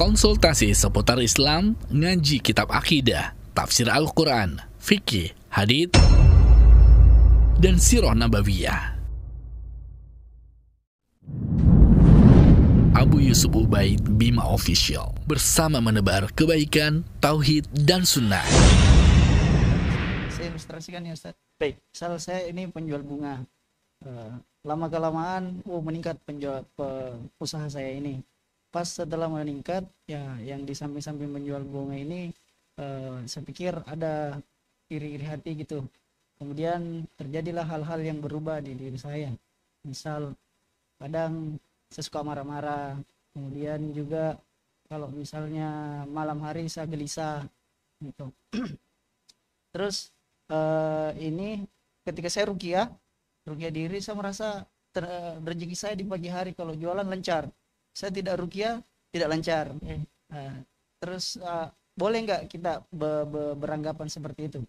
Konsultasi seputar Islam, ngaji kitab akidah, tafsir Al-Quran, fikih, hadits, dan sirah nabawiyah. Abu Yusuf Ubaid Bima Official bersama menebar kebaikan, tauhid, dan sunnah. Saya ilustrasikan ya Ustaz. Baik. Misal saya ini penjual bunga. Lama-kelamaan meningkat usaha saya ini. Pas setelah meningkat, ya yang di samping-samping menjual bunga ini, saya pikir ada iri-iri hati gitu. Kemudian terjadilah hal-hal yang berubah di diri saya. Misal kadang saya suka marah-marah. Kemudian juga kalau misalnya malam hari saya gelisah gitu. Terus ini ketika saya ruqyah diri, saya merasa rezeki saya di pagi hari kalau jualan lancar. Saya tidak ruqyah, tidak lancar. Terus boleh nggak kita beranggapan seperti itu?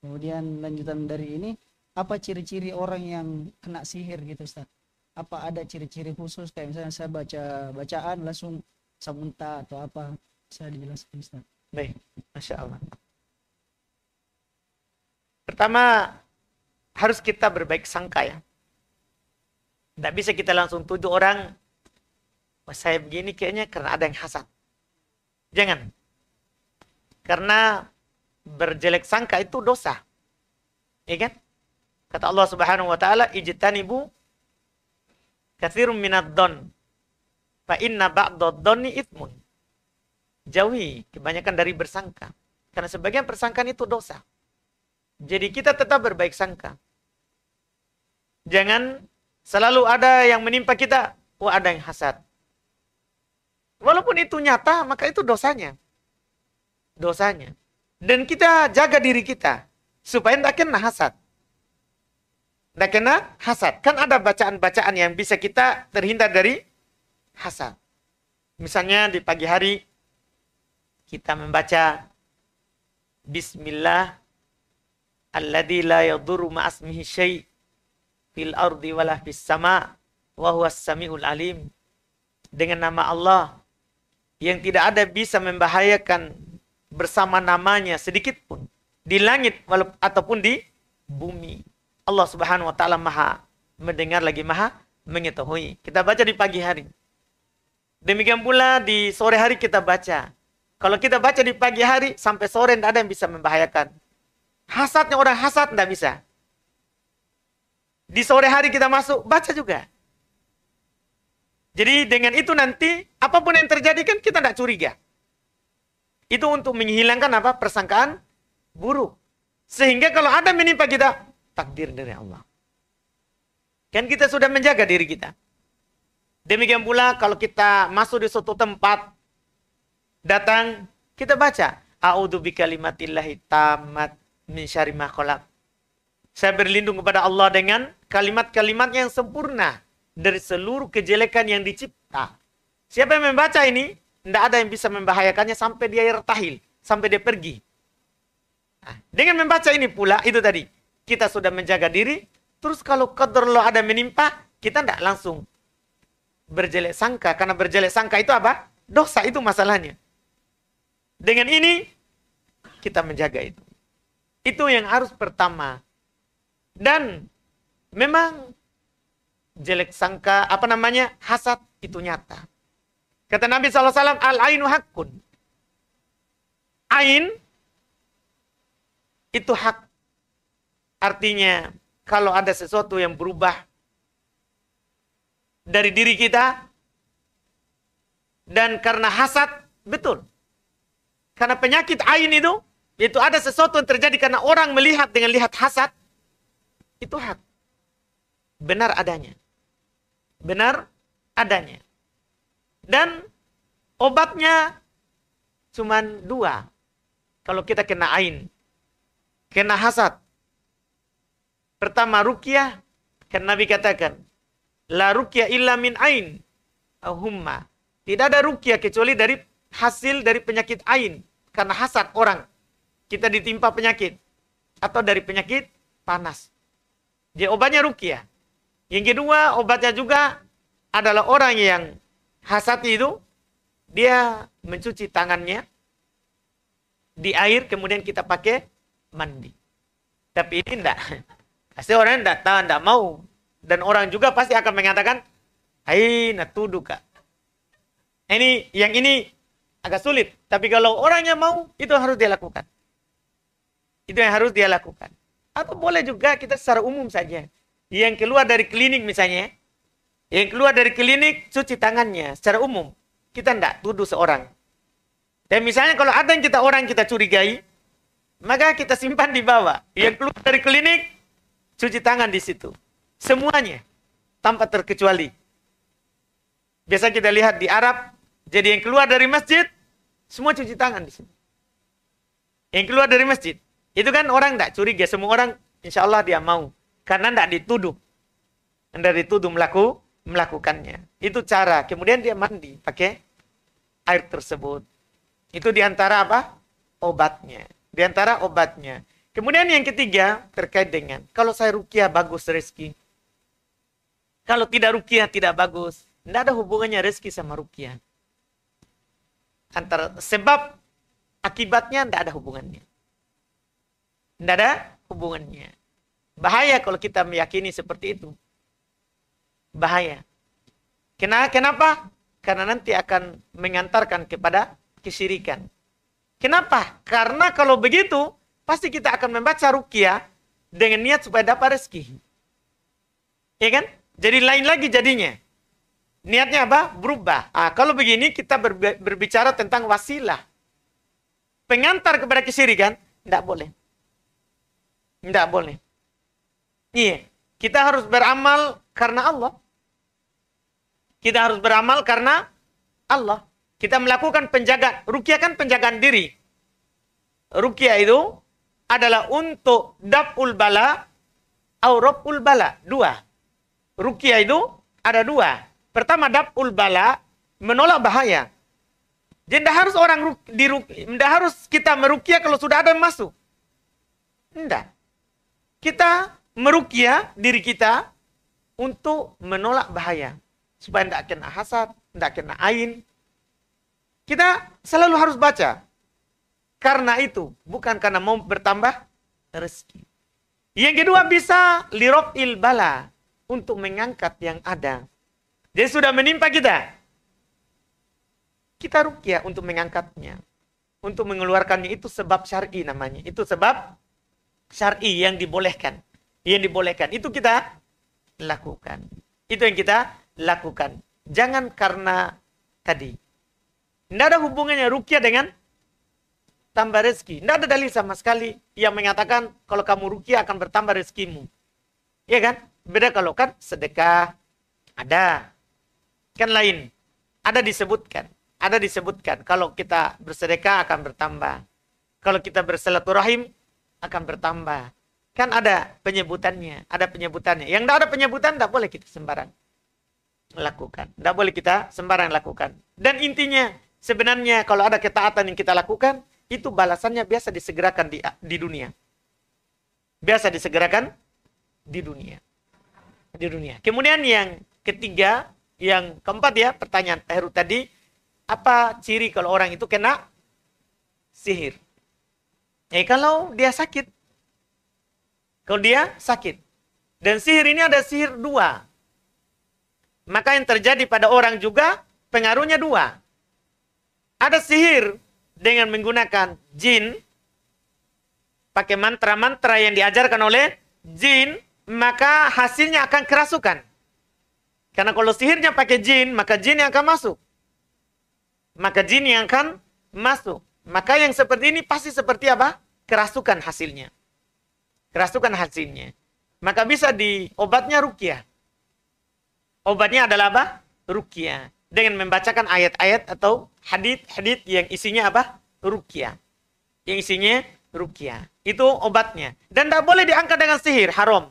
Kemudian lanjutan dari ini, apa ciri-ciri orang yang kena sihir gitu Ustaz? Apa ada ciri-ciri khusus kayak misalnya saya baca bacaan langsung saya muntah atau apa? Saya dijelaskan Ustaz. Baik, Masya Allah. Pertama, harus kita berbaik sangka ya. Tidak bisa kita langsung tuduh orang, wah saya begini kayaknya karena ada yang hasad. Jangan. Karena berjelek sangka itu dosa. Ya kan? Kata Allah Subhanahu wa taala, ijtanibu katsirum minad dhon fa inna ba'dad dhonni itsmun. Jauhi kebanyakan dari bersangka. Karena sebagian persangkaan itu dosa. Jadi kita tetap berbaik sangka. Jangan selalu ada yang menimpa kita, wah ada yang hasad. Walaupun itu nyata, maka itu dosanya. Dosanya. Dan kita jaga diri kita supaya tidak kena hasad. Tidak kena hasad. Kan ada bacaan-bacaan yang bisa kita terhindar dari hasad. Misalnya di pagi hari kita membaca Bismillah alladzi la yadurru ma'asmihi syai' fil ardi wala fis sama' wa huwas samiul alim. Dengan nama Allah yang tidak ada bisa membahayakan bersama namanya sedikit pun di langit ataupun di bumi. Allah Subhanahu wa taala Maha mendengar lagi Maha mengetahui. Kita baca di pagi hari. Demikian pula di sore hari kita baca. Kalau kita baca di pagi hari sampai sore tidak ada yang bisa membahayakan. Hasadnya orang hasad tidak bisa. Di sore hari kita masuk baca juga. Jadi dengan itu nanti apapun yang terjadi kan kita tidak curiga. Itu untuk menghilangkan apa? Persangkaan buruk. Sehingga kalau ada menimpa kita, takdir dari Allah. Kan kita sudah menjaga diri kita. Demikian pula kalau kita masuk di suatu tempat, datang, kita baca. A'udzu bikalimatillahi tammat min syarri ma khalaq. Saya berlindung kepada Allah dengan kalimat-kalimat yang sempurna dari seluruh kejelekan yang dicipta. Siapa yang membaca ini, tidak ada yang bisa membahayakannya sampai dia irtahil, sampai dia pergi. Nah, dengan membaca ini pula, itu tadi, kita sudah menjaga diri, terus kalau qadarullah ada menimpa, kita tidak langsung berjelek sangka, karena berjelek sangka itu apa? Dosa, itu masalahnya. Dengan ini, kita menjaga itu. Itu yang harus pertama. Dan memang jelek sangka, hasad itu nyata. Kata Nabi SAW, al-ainu haqqun. Ain itu hak. Artinya, kalau ada sesuatu yang berubah dari diri kita, dan karena hasad, betul. Karena penyakit ain itu ada sesuatu yang terjadi karena orang melihat dengan lihat hasad, itu hak. Benar adanya. Benar adanya. Dan obatnya cuma 2. Kalau kita kena ain, kena hasad. Pertama ruqyah, kan Nabi katakan, la ruqyah illa min ain au humma. Tidak ada ruqyah kecuali dari hasil dari penyakit ain. Karena hasad orang. Kita ditimpa penyakit. Atau dari penyakit panas. Jadi obatnya ruqyah. Yang kedua, obatnya juga adalah orang yang hasad itu dia mencuci tangannya di air, kemudian kita pakai mandi. Tapi ini enggak. Pasti orang enggak tahu, enggak mau. Dan orang juga pasti akan mengatakan, hai, natudu kak. Yang ini agak sulit. Tapi kalau orangnya mau, itu harus dia lakukan. Itu yang harus dia lakukan. Atau boleh juga kita secara umum saja. Yang keluar dari klinik misalnya, yang keluar dari klinik cuci tangannya secara umum. Kita enggak tuduh seorang. Dan misalnya kalau ada yang kita curigai, maka kita simpan di bawah. Yang keluar dari klinik, cuci tangan di situ. Semuanya, tanpa terkecuali. Biasa kita lihat di Arab, jadi yang keluar dari masjid, semua cuci tangan di sini. Yang keluar dari masjid. Itu kan orang tidak curiga. Semua orang, insya Allah dia mau. Karena tidak dituduh. Tidak dituduh melakukannya. Itu cara. Kemudian dia mandi pakai air tersebut. Itu diantara apa? Obatnya. Diantara obatnya. Kemudian yang ketiga, terkait dengan, kalau saya ruqyah bagus rezeki. Kalau tidak ruqyah tidak bagus. Tidak ada hubungannya rezeki sama ruqyah. Antara sebab akibatnya tidak ada hubungannya. Tidak ada hubungannya. Bahaya kalau kita meyakini seperti itu. Bahaya. Kenapa? Karena nanti akan mengantarkan kepada kesyirikan. Kenapa? Karena kalau begitu, pasti kita akan membaca ruqyah dengan niat supaya dapat rezeki. Ya kan? Jadi lain lagi jadinya. Niatnya apa? Berubah. Kalau begini kita berbicara tentang wasilah. Pengantar kepada kesyirikan, tidak boleh. Tidak boleh. Iya. Kita harus beramal karena Allah. Kita harus beramal karena Allah. Kita melakukan penjagaan. Ruqyah kan penjagaan diri. Ruqyah itu adalah untuk daf'ul bala atau raf'ul bala. Dua. Ruqyah itu ada dua. Pertama daf'ul bala, menolak bahaya. Jadi tidak harus tidak harus kita meruqyah kalau sudah ada yang masuk. Tidak. Kita meruqyah diri kita untuk menolak bahaya. Supaya tidak kena hasad, tidak kena ain. Kita selalu harus baca. Karena itu, bukan karena mau bertambah rezeki. Yang kedua bisa liraf'il bala, untuk mengangkat yang ada. Jadi sudah menimpa kita. Kita ruqyah untuk mengangkatnya. Untuk mengeluarkannya, itu sebab syar'i namanya. Itu sebab syar'i yang dibolehkan. Yang dibolehkan. Itu kita lakukan. Itu yang kita lakukan. Jangan karena tadi. Tidak ada hubungannya ruqyah dengan tambah rezeki. Tidak ada dalil sama sekali yang mengatakan kalau kamu ruqyah akan bertambah rezekimu. Iya kan? Beda kalau kan sedekah. Ada. Kan lain. Ada disebutkan. Ada disebutkan. Kalau kita bersedekah akan bertambah. Kalau kita bersilaturahim akan bertambah. Kan ada penyebutannya. Ada penyebutannya. Yang tidak ada penyebutan tidak boleh kita sembarang lakukan. Tidak boleh kita sembarang lakukan. Dan intinya sebenarnya kalau ada ketaatan yang kita lakukan, itu balasannya biasa disegerakan di dunia. Biasa disegerakan di dunia. Di dunia. Kemudian yang ketiga, yang keempat ya, pertanyaan Pak Heru tadi, apa ciri kalau orang itu kena sihir? Kalau dia sakit. Kalau dia sakit. Dan sihir ini ada sihir dua. Maka yang terjadi pada orang juga pengaruhnya dua. Ada sihir dengan menggunakan jin, pakai mantra-mantra yang diajarkan oleh jin, maka hasilnya akan kerasukan. Karena kalau sihirnya pakai jin, maka jin yang akan masuk. Maka jin yang akan masuk. Maka yang seperti ini pasti seperti apa? Kerasukan hasilnya. Kerasukan hasilnya. Maka bisa obatnya ruqyah. Obatnya adalah apa? Ruqyah. Dengan membacakan ayat-ayat atau hadits yang isinya apa? Ruqyah. Yang isinya ruqyah. Itu obatnya. Dan tidak boleh diangkat dengan sihir. Haram.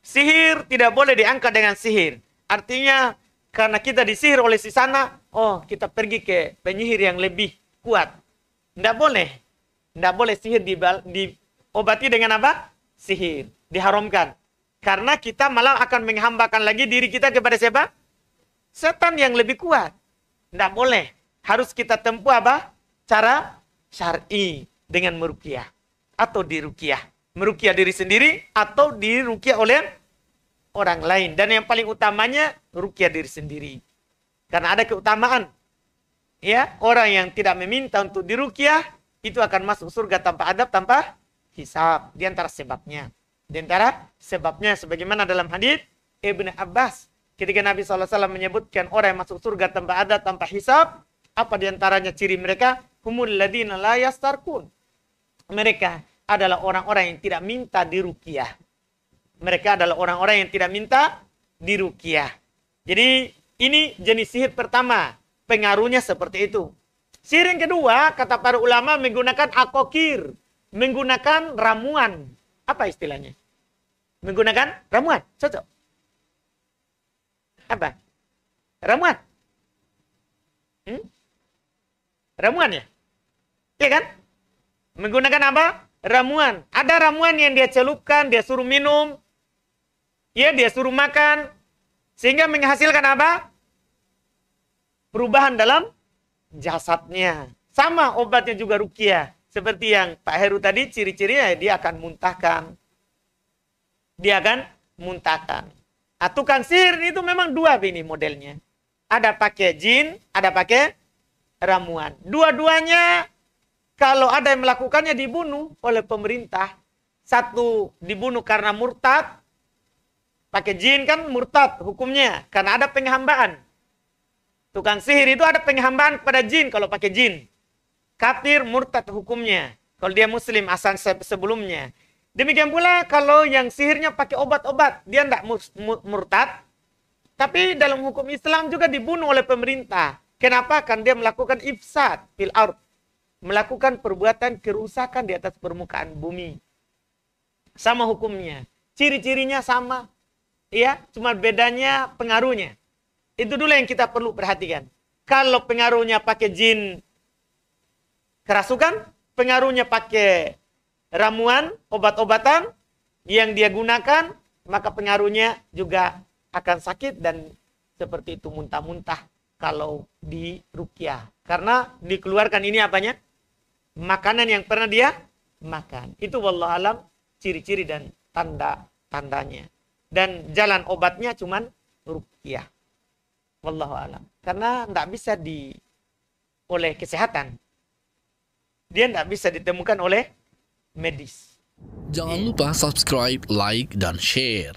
Sihir tidak boleh diangkat dengan sihir. Artinya karena kita disihir oleh si sana, kita pergi ke penyihir yang lebih kuat. Tidak boleh. Tidak boleh sihir diobati dengan apa? Sihir. Diharamkan. Karena kita malah akan menghambakan lagi diri kita kepada siapa? Setan yang lebih kuat. Tidak boleh. Harus kita tempuh apa? Cara syar'i dengan meruqyah atau diruqyah. Meruqyah diri sendiri atau diruqyah oleh orang lain. Dan yang paling utamanya ruqyah diri sendiri. Karena ada keutamaan. Ya, orang yang tidak meminta untuk diruqyah itu akan masuk surga tanpa adab, tanpa hisab. Di antara sebabnya. Di antara sebabnya sebagaimana dalam hadis Ibnu Abbas ketika Nabi SAW menyebutkan orang yang masuk surga tanpa adab, tanpa hisab, apa di antaranya ciri mereka? Humul ladina la yastarkun. Mereka adalah orang-orang yang tidak minta diruqyah. Mereka adalah orang-orang yang tidak minta diruqyah. Jadi ini jenis sihir pertama. Pengaruhnya seperti itu. Sihir yang kedua, kata para ulama, menggunakan akokir. Menggunakan ramuan. Apa istilahnya? Menggunakan ramuan. Cocok. Apa? Ramuan. Ramuan ya? Iya kan? Menggunakan apa? Ramuan. Ada ramuan yang dia celupkan, dia suruh minum. Ya, dia suruh makan. Sehingga menghasilkan apa? Perubahan dalam jasadnya. Sama obatnya juga ruqyah. Seperti yang Pak Heru tadi, ciri-cirinya dia akan muntahkan. Dia akan muntahkan. Tukang sihir itu memang dua ini modelnya. Ada pakai jin, ada pakai ramuan. Dua-duanya kalau ada yang melakukannya dibunuh oleh pemerintah. Satu dibunuh karena murtad. Pakai jin kan murtad hukumnya. Karena ada penghambaan. Tukang sihir itu ada penghambaan kepada jin kalau pakai jin. Kafir murtad hukumnya. Kalau dia muslim asal sebelumnya. Demikian pula kalau yang sihirnya pakai obat-obat. Dia tidak murtad. Tapi dalam hukum Islam juga dibunuh oleh pemerintah. Kenapa? Kan dia melakukan ifsad fil ard. Melakukan perbuatan kerusakan di atas permukaan bumi. Sama hukumnya. Ciri-cirinya sama. Ya, cuma bedanya pengaruhnya. Itu dulu yang kita perlu perhatikan. Kalau pengaruhnya pakai jin kerasukan, pengaruhnya pakai ramuan, obat-obatan yang dia gunakan, maka pengaruhnya juga akan sakit dan seperti itu muntah-muntah kalau di ruqyah. Karena dikeluarkan ini apanya? Makanan yang pernah dia makan. Itu wallahualam ciri-ciri dan tanda-tandanya. Dan jalan obatnya cuman ruqyah. Wallahualam. Karena tidak bisa oleh kesehatan. Dia tidak bisa ditemukan oleh medis. Jangan lupa subscribe, like, dan share.